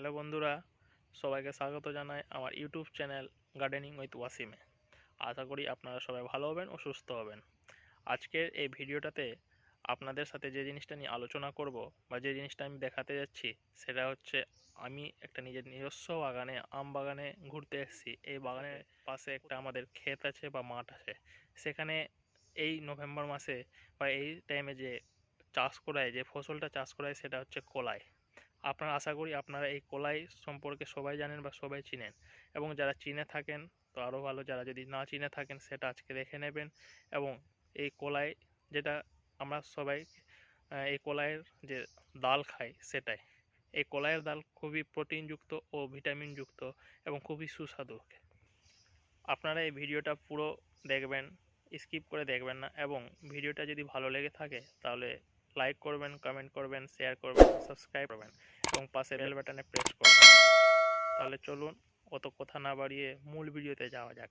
Hello বন্ধুরা, সবাইকে স্বাগত জানাই আমার ইউটিউব চ্যানেল গার্ডেনিং উইথ ওয়াসিমে। আশা করি আপনারা সবাই ভালো হবেন ও সুস্থ হবেন। আজকের এই ভিডিওটাতে আপনাদের সাথে যে জিনিসটা নিয়ে আলোচনা করব বা যে জিনিসটা আমি দেখাতে যাচ্ছি সেটা হচ্ছে আমি একটা নিজের নিজস্ব বাগানে আম বাগানে ঘুরতে এসেছি। এই বাগানের পাশে একটা আমাদের ক্ষেত আছে বা মাঠ আছে। সেখানে এই নভেম্বর মাসে বা এই টাইমে যে চাষ করায়, যে ফসলটা চাষ করায় সেটা হচ্ছে কলাই। আপনারা আশা করি আপনারা এই কলাই সম্পর্কে সবাই জানেন বা সবাই চিনেন, এবং যারা চিনে থাকেন তো আরও ভালো, যারা যদি না চিনে থাকেন সেটা আজকে দেখে নেবেন। এবং এই কলাই যেটা আমরা সবাই এই কলাইয়ের যে ডাল খাই সেটাই। এই কলাইয়ের ডাল খুবই প্রোটিনযুক্ত ও ভিটামিনযুক্ত এবং খুবই সুস্বাদু। আপনারা এই ভিডিওটা পুরো দেখবেন, স্কিপ করে দেখবেন না, এবং ভিডিওটা যদি ভালো লেগে থাকে তাহলে লাইক করবেন, কমেন্ট করবেন, শেয়ার করবেন, সাবস্ক্রাইব করবেন এবং পাশে বেল বাটনে প্রেস করবেন। তাহলে চলুন অত কথা না বাড়িয়ে মূল ভিডিওতে যাওয়া যাক।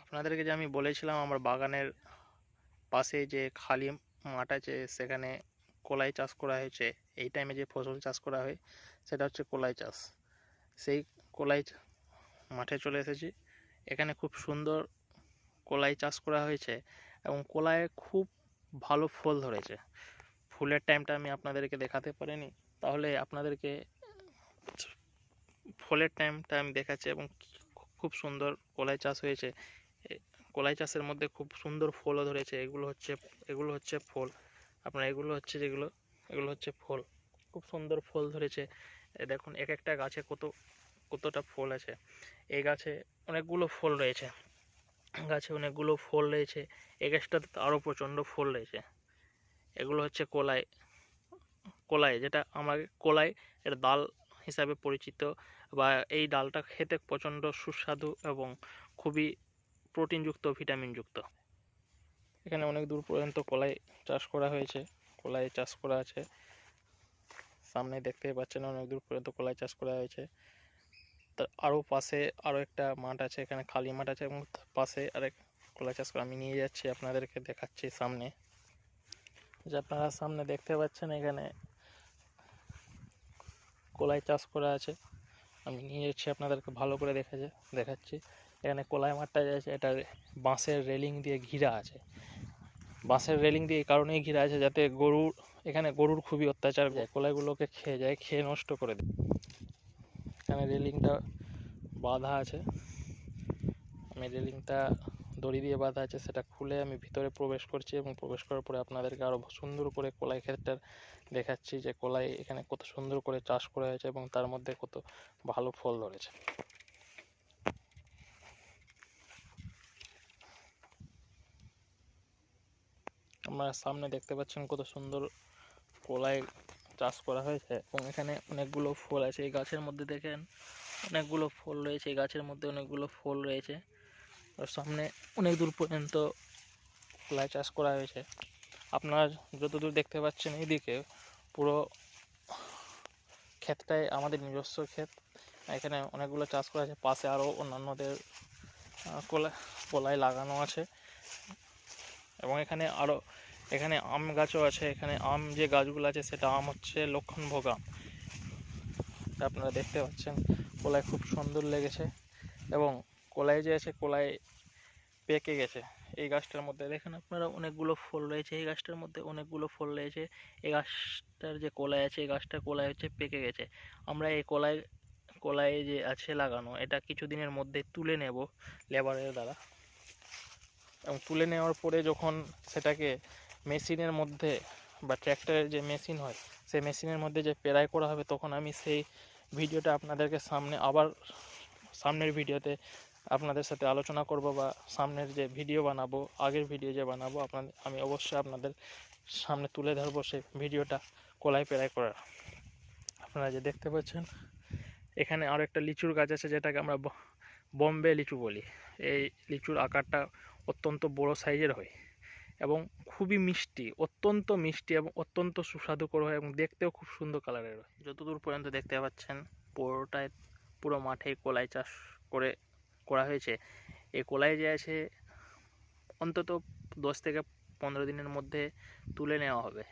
আপনাদেরকে যে আমি বলেছিলাম আমার বাগানের পাশে যে খালি মাঠ আছে সেখানে কলাই চাষ করা হয়েছে। এই টাইমে যে ফসল চাষ করা হয় সেটা হচ্ছে কলাই চাষ। সেই কলাই মাঠে চলে এসেছি। এখানে খুব সুন্দর কলাই চাষ করা হয়েছে এবং কলাইয়ে খুব ভালো ফল ধরেছে। ফুলের টাইমটা আমি আপনাদেরকে দেখাতে পারিনি, তাহলে আপনাদেরকে ফলের টাইমটা আমি দেখাচ্ছি। এবং খুব সুন্দর কলাই চাষ হয়েছে। কলাই চাষের মধ্যে খুব সুন্দর ফলও ধরেছে। এগুলো হচ্ছে ফল। আপনার এগুলো হচ্ছে ফল। খুব সুন্দর ফল ধরেছে। দেখুন এক একটা গাছে কতটা ফল আছে। এই গাছে অনেকগুলো ফল রয়েছে। এই গাছটাতে আরও প্রচণ্ড ফল রয়েছে। এগুলো হচ্ছে কলাই, যেটা আমার কলাই এর ডাল হিসাবে পরিচিত, বা এই ডালটা খেতে প্রচণ্ড সুস্বাদু এবং খুবই প্রোটিনযুক্ত, ভিটামিনযুক্ত। এখানে অনেক দূর পর্যন্ত কলাই চাষ করা হয়েছে, কলাই চাষ করা আছে। সামনে দেখতেই পাচ্ছেন অনেক দূর পর্যন্ত কলাই চাষ করা হয়েছে। তার আরও পাশে আরও একটা মাঠ আছে, এখানে খালি মাঠ আছে এবং পাশে আরেক কলাই চাষ করা। আমি নিয়ে যাচ্ছি, আপনাদেরকে দেখাচ্ছি সামনে। যে আপনারা সামনে দেখতে পাচ্ছেন এখানে কলাই চাষ করা আছে। আমি নিয়ে যাচ্ছি, আপনাদেরকে ভালো করে দেখাচ্ছি। এখানে কলাই মাঠটা আছে, এটা বাঁশের রেলিং দিয়ে ঘিরা আছে। বাঁশের রেলিং দিয়ে এই কারণেই ঘিরা আছে যাতে এখানে গরুর খুবই অত্যাচার যায়, কলাইগুলোকে খেয়ে নষ্ট করে দেয়। এখানে রেলিংটা বাঁধা আছে। আমি রেলিংটা দড়ি দিয়ে বাঁধা আছে, সেটা খুলে আমি ভিতরে প্রবেশ করছি এবং প্রবেশ করার পরে আপনাদেরকে আরও সুন্দর করে কলাই ক্ষেতটা দেখাচ্ছি যে কলাই এখানে কত সুন্দর করে চাষ করা হয়েছে এবং তার মধ্যে কত ভালো ফল ধরেছে। আপনারা সামনে দেখতে পাচ্ছেন কত সুন্দর কলাই চাষ করা হয়েছে এবং এখানে অনেকগুলো ফল আছে। এই গাছের মধ্যে দেখেন অনেকগুলো ফল রয়েছে, এই গাছের মধ্যে অনেকগুলো ফল রয়েছে। আর সামনে অনেক দূর পর্যন্ত কলাই চাষ করা হয়েছে। আপনারা যতদূর দেখতে পাচ্ছেন এইদিকে পুরো ক্ষেতটাই আমাদের নিজস্ব ক্ষেত। এখানে অনেকগুলো চাষ করা আছে, পাশে আরও অন্যান্যদের কলাই লাগানো আছে। এবং এখানে আম গাছও আছে। এখানে আম যে গাছগুলো আছে সেটা আম হচ্ছে লক্ষণভোগ আম। আপনারা দেখতে পাচ্ছেন কলাই খুব সুন্দর লেগেছে এবং কলাই যে আছে কলাই পেকে গেছে। এই গাছটার মধ্যে দেখেন আপনারা অনেকগুলো ফল রয়েছে, এই গাছটার মধ্যে অনেকগুলো ফল রয়েছে। এই গাছটার যে কলাই আছে, এই গাছটার কলাই হচ্ছে পেকে গেছে। আমরা এই কলাই যে আছে লাগানো, এটা কিছুদিনের মধ্যে তুলে নেব লেবারের দ্বারা। এবং তুলে নেওয়ার পরে যখন সেটাকে মেশিনের মধ্যে বা ট্র্যাক্টরের যে মেশিন হয় সেই মেশিনের মধ্যে যে পেরাই করা হবে, তখন আমি সেই ভিডিওটা আপনাদেরকে সামনের ভিডিওতে আপনাদের সাথে আলোচনা করব, বা সামনের যে ভিডিও বানাবো, আগের ভিডিও যে বানাবো আমি অবশ্যই আপনাদের সামনে তুলে ধরবো সেই ভিডিওটা কলাই পেরাই করার। আপনারা যে দেখতে পাচ্ছেন এখানে আরও একটা লিচুর গাছ আছে, যেটাকে আমরা বোম্বে লিচু বলি। এই লিচুর আকারটা অত্যন্ত বড় সাইজের হয় এবং খুবই মিষ্টি, অত্যন্ত মিষ্টি এবং অত্যন্ত সুস্বাদুকর হয় এবং দেখতেও খুব সুন্দর কালারের হয়। যতদূর পর্যন্ত দেখতে পাচ্ছেন পুরো মাঠে কলাই চাষ করা হয়েছে। এই কলাই যে আছে অন্তত 10 থেকে 15 দিনের মধ্যে তুলে নেওয়া হবে।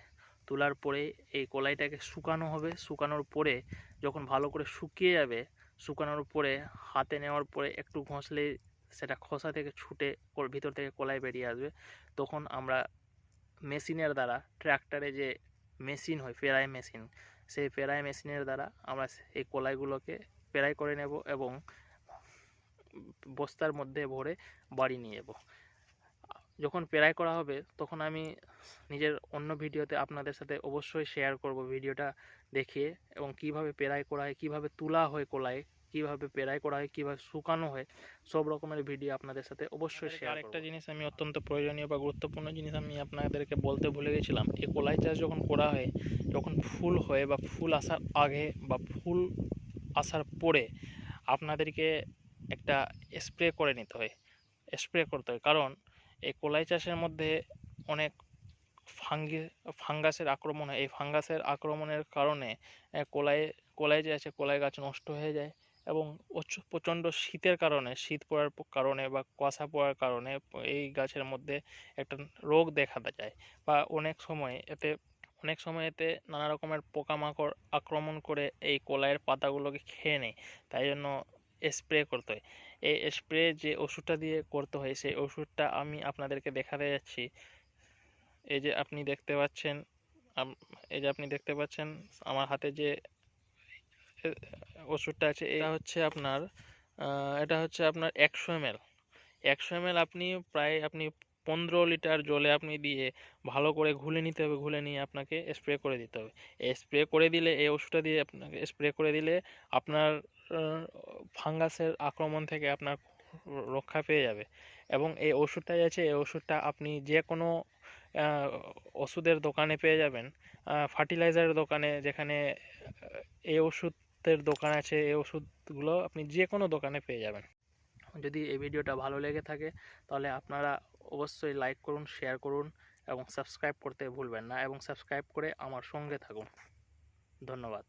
তোলার পরে এই কলাইটাকে শুকানো হবে। শুকানোর পরে যখন ভালো করে শুকিয়ে যাবে, শুকানোর পরে হাতে নেওয়ার পরে একটু ঘষলেই সেটা খোসা থেকে ছুটে ভিতর থেকে কলাই বেরিয়ে আসবে। তখন আমরা মেশিনের দ্বারা, ট্র্যাক্টরে যে মেশিন হয় পেরাই মেশিন, সেই পেরাই মেশিনের দ্বারা আমরা এই কলাইগুলোকে পেরাই করে নেব এবং বস্তার মধ্যে ভরে বাড়ি নিয়ে যাব। যখন পেরাই করা হবে তখন আমি নিজের অন্য ভিডিওতে আপনাদের সাথে অবশ্যই শেয়ার করব ভিডিওটা দেখিয়ে, এবং কিভাবে পেরাই করা হয়, কিভাবে তোলা হয় কলাই, কিভাবে পেরাই করা হয়, কিভাবে শুকানো হয়, সব রকমের ভিডিও আপনাদের সাথে অবশ্যই শেয়ার করব। আরেকটা জিনিস আমি অত্যন্ত প্রয়োজনীয় বা গুরুত্বপূর্ণ জিনিস আমি আপনাদেরকে বলতে ভুলে গেছিলাম। এই কলাই চাষ যখন করা হয়, যখন ফুল হয় বা ফুল আসার আগে বা ফুল আসার পরে আপনাদেরকে একটা স্প্রে করে নিতে হয়, স্প্রে করতে হয়। কারণ এই কলাই চাষের মধ্যে অনেক ফাঙ্গাসের আক্রমণ হয়। এই ফাঙ্গাসের আক্রমণের কারণে কলাই যে আছে, কলাই গাছ নষ্ট হয়ে যায়। এবং প্রচণ্ড শীতের কারণে, শীত পড়ার কারণে বা কুয়াশা পড়ার কারণে এই গাছের মধ্যে একটা রোগ দেখা যায়, বা অনেক সময় এতে নানা রকমের পোকামাকড় আক্রমণ করে এই কলাইয়ের পাতাগুলোকে খেয়ে নেয়। তাই জন্য স্প্রে করতে হয়। এই স্প্রে যে ওষুধটা দিয়ে করতে হয়, সেই ওষুধটা আমি আপনাদেরকে দেখাতে যাচ্ছি। এই যে আপনি দেখতে পাচ্ছেন, আমার হাতে যে ওষুধটা আছে, এটা হচ্ছে আপনার 100 ml। 100 ml আপনি 15 লিটার জলে আপনি দিয়ে ভালো করে ঘুলে নিতে হবে। ঘুলে নিয়ে আপনাকে স্প্রে করে দিতে হবে। স্প্রে করে দিলে, এই ওষুধটা দিয়ে আপনাকে স্প্রে করে দিলে আপনার ফাঙ্গাসের আক্রমণ থেকে আপনার রক্ষা পেয়ে যাবে। এবং এই ওষুধটাই আছে, এই ওষুধটা আপনি যে কোনো ওষুধের দোকানে পেয়ে যাবেন, ফার্টিলাইজারের দোকানে, যেখানে এই ওষুধের দোকান আছে, এই ওষুধগুলো আপনি যে কোনো দোকানে পেয়ে যাবেন। যদি এই ভিডিওটা ভালো লেগে থাকে তাহলে আপনারা অবশ্যই লাইক করুন, শেয়ার করুন এবং সাবস্ক্রাইব করতে ভুলবেন না, এবং সাবস্ক্রাইব করে আমার সঙ্গে থাকুন। ধন্যবাদ।